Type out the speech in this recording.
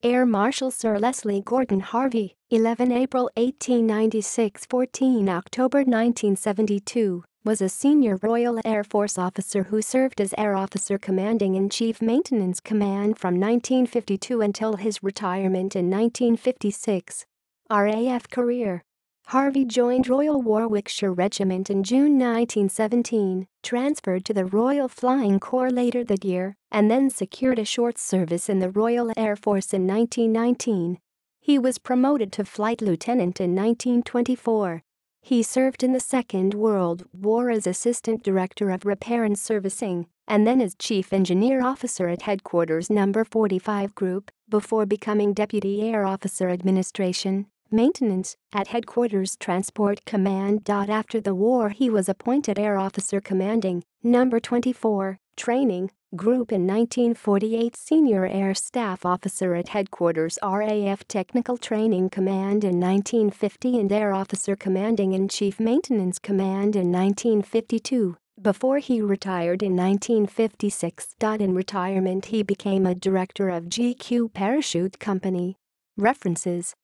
Air Marshal Sir Leslie Gordon Harvey, 11 April 1896 – 14 October 1972, was a senior Royal Air Force officer who served as Air Officer Commanding in Chief Maintenance Command from 1952 until his retirement in 1956. RAF career. Harvey joined Royal Warwickshire Regiment in June 1917, transferred to the Royal Flying Corps later that year, and then secured a short service in the Royal Air Force in 1919. He was promoted to Flight Lieutenant in 1924. He served in the Second World War as Assistant Director of Repair and Servicing, and then as Chief Engineer Officer at Headquarters No. 45 Group, before becoming Deputy Air Officer Administration Maintenance at Headquarters Transport Command. After the war he was appointed Air Officer Commanding No. 24 Training Group in 1948, Senior Air Staff Officer at Headquarters RAF Technical Training Command in 1950 and Air Officer Commanding in Chief Maintenance Command in 1952, before he retired in 1956. In retirement he became a director of GQ Parachute Company. References